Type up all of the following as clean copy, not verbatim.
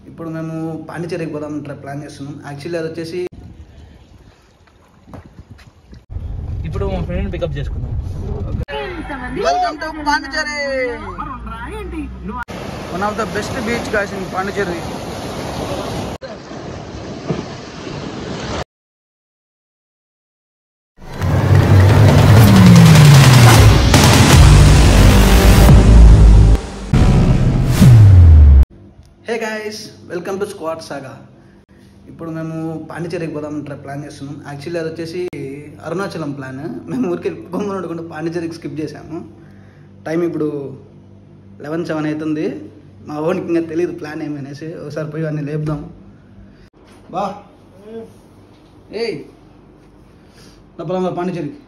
ఇప్పుడు మేము పాండిచేరికి పోదాం ప్లాన్ చేస్తున్నాం. యాక్చువల్లీ అది వచ్చేసి ఇప్పుడు మా ఫ్రెండ్ పికప్ చేసుకుందాం. Welcome to Pondicherry, one of the best beach guys in Pondicherry. Hey guys, welcome to Squad Saga. ఇప్పుడు మేము పాండిచేరికి పోదాం ప్లాన్ చేస్తున్నాం. యాక్చువల్లీ అది వచ్చేసి అరుణాచలం ప్లాన్. మేము ఊరికి బొమ్మను వండుకుంటూ పాండిచేరికి స్కిప్ చేసాము. టైం ఇప్పుడు 11:07 అవుతుంది. మా ఓనికి ఇంకా తెలియదు ప్లాన్ ఏమనేసి. ఒకసారి పోయి అన్నీ లేపుదాం. బా ఏయ్ నప్పలమ్మా పాండిచేరికి.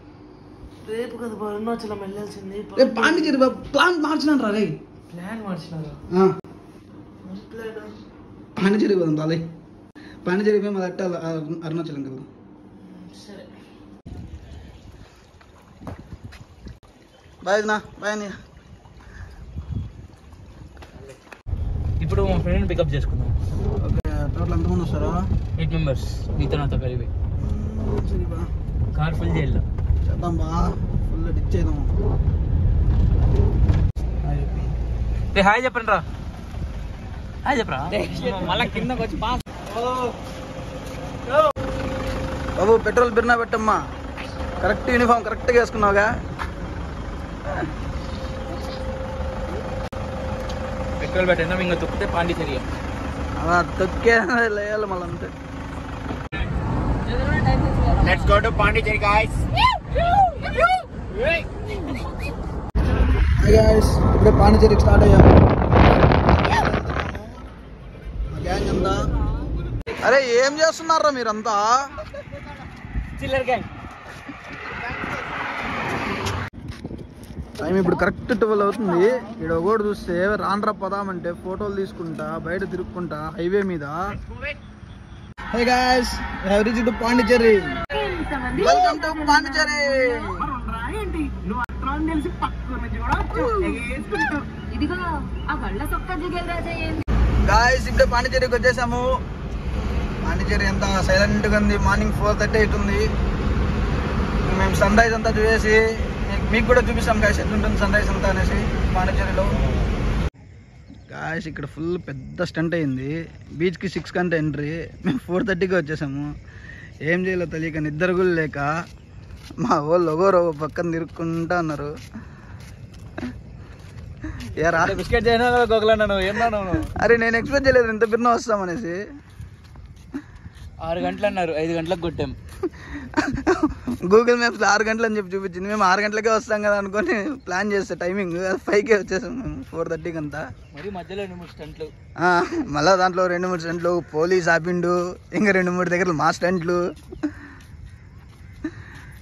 రేపు కదా అరుణాచలం వెళ్ళాల్సింది. రేపు పాండిచేరి ప్లాన్ మార్చినాను రా. రే ప్లాన్ మార్చినారా? పాండిచేరి పోదాం బాలయ్య. పాండిచేరి పోయి మళ్ళీ అరుణాచలం కదా. సరే బాయ్ నా బాయ్ అన్నయ్య. ఇప్పుడు మా ఫ్రెండ్ పికప్ చేసుకుందాం. ఓకే, టోటల్ ఎంతమంది వస్తారా? 8 members మీతో నాతో కలిపి. సరే బా, కార్ ఫుల్ చేయాలి. చేద్దాం బా, ఫుల్ డిచ్ చేద్దాం. హాయ్ చెప్పండి రా. హాయ్ చెప్పరా. మళ్ళా కిందకి వచ్చి పాస్. బాబు పెట్రోల్ బిర్నా పెట్టమ్మా. కరెక్ట్ యూనిఫామ్ కరెక్ట్గా వేసుకున్నావుగా. పెట్రోల్ పెట్టినా ఇంకా తొక్కితే పాండిచేరి. అలా తొక్కే లేయాలి మళ్ళీ అంతే. Let's go to Pondicherry guys. Guys ఇప్పుడే పాండిచేరికి స్టార్ట్ అయ్యాము. గ్యాంగ్ అంతా. అరే ఏం చేస్తున్నారా మీరంతా? చిల్లర్ గ్యాంగ్. టైం ఇప్పుడు కరెక్ట్ 12 అవుతుంది. ఇక్కడ ఒకటి చూస్తే రాండ్రా పదామంటే ఫోటోలు తీసుకుంటా బయట తిరుక్కుంటా హైవే మీద. Hey guys, we have reached Pondicherry. Welcome to Pondicherry. Guys ఇప్పుడే పాండిచేరికి వచ్చేసాము. పాండిచేరి ఎంత సైలెంట్గా ఉంది. మార్నింగ్ 4:30 అవుతుంది. మేము సన్ రైజ్ అంతా చూసేసి మీకు కూడా చూపిస్తాం గాయస్ ఎట్లుంటుంది సన్ రైజ్ అంతా అనేసి పాండిచేరిలో. గాయస్ ఇక్కడ ఫుల్ పెద్ద స్టంట్ అయింది. బీచ్కి 6 గంట ఎంట్రీ. మేము 4:30కి వచ్చేసాము. ఏం చేయాలో తెలియక నిద్ర కూడా లేక మా వాళ్ళు ఒకరు పక్కన తిరుక్కుంటా అన్నారు. ఏరా బిస్కెట్ చేయనా గోగలన్నా ఏమన్నా? అరే నేను ఎక్స్పెక్ట్ చేయలేదు ఇంత బిర్న వస్తామనేసి. 6 గంటలు అన్నారు, 5 గంటలకు కొట్టాం. గూగుల్ మ్యాప్స్ 6 గంటలు అని చెప్పి చూపించింది. మేము 6 గంటలకే వస్తాం కదా అనుకొని ప్లాన్ చేస్తే టైమింగ్ 5కే వచ్చేసాం మేము 4:30కి అంతా. మరి మధ్యలో 2-3 స్టంట్లు. మళ్ళీ దాంట్లో 2-3 స్టంట్లు పోలీస్ ఆపిండు. ఇంకా 2-3 దగ్గర మా స్టంట్లు.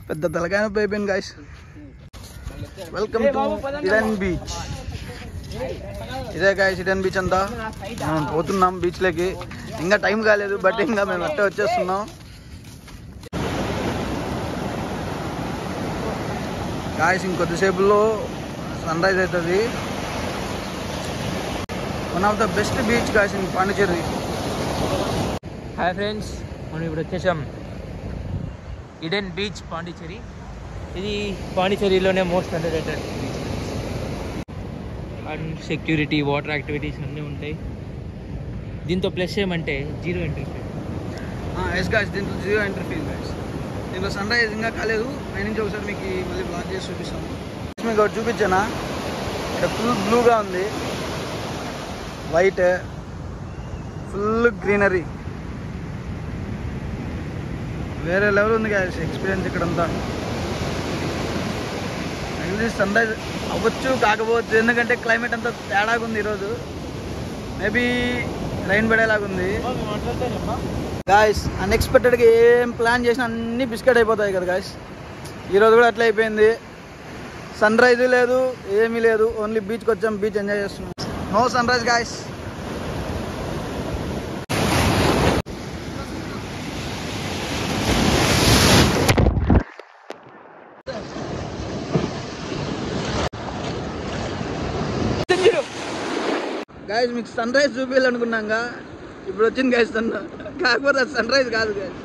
పెద్ద తలకాయ నొప్పి అయిపోయింది guys. Welcome to Eden beach. ఇదే గాయ్స్ ఇడెన్ బీచ్ అంతా. మనం పోతున్నాం బీచ్లోకి. ఇంకా టైం కాలేదు బట్ ఇంకా మేము అట్టే వచ్చేస్తున్నాం. గాయ్స్ ఇంకొద్దిసేపులో సన్ రైజ్ అవుతుంది. One of the best beach guys in Pondicherry. Hi friends, మనం ఇప్పుడు వచ్చేసాం ఇడెన్ బీచ్ పాండిచేరి. ఇది పాండిచేరిలోనే most underrated beach. And security, water activities అన్నీ ఉంటాయి. దీంతో ప్లస్ ఏమంటే 0 ఎంట్రీ ఫీ. ఎస్ గాయ్స్, దీంట్లో 0 ఎంట్రీ ఫీజ్ గాయ్స్. దీంట్లో సన్ రైజ్ ఇంకా కాలేదు. పైనుంచి ఒకసారి మీకు మళ్ళీ బ్లాక్ చేసి చూపిస్తాము. మీకు ఒకటి చూపించానా? ఇక్కడ ఫుల్ బ్లూగా ఉంది, వైట్, ఫుల్ గ్రీనరీ, వేరే లెవెల్ ఉంది గాయ్స్ ఎక్స్పీరియన్స్ ఇక్కడంతా. యాక్చువల్లీ సన్ రైజ్ అవ్వచ్చు కాకపోవచ్చు, ఎందుకంటే క్లైమేట్ అంతా తేడాగా ఉంది ఈరోజు. మేబీ రైన్ పడేలాగుంది గాయ్స్. అన్ఎక్స్పెక్టెడ్గా ఏం ప్లాన్ చేసినా అన్నీ బిస్కెట్ అయిపోతాయి కదా గాయ్స్. ఈరోజు కూడా అట్లా అయిపోయింది. సన్ రైజ్ లేదు, ఏమీ లేదు. ఓన్లీ బీచ్కి వచ్చాం, బీచ్ ఎంజాయ్ చేస్తున్నాం. No sunrise guys. Guys మీకు సన్ రైజ్ చూపించాలనుకున్నాగా, ఇప్పుడు వచ్చింది గైస్ తను, కాకపోతే అది సన్ రైజ్ కాదు గైస్.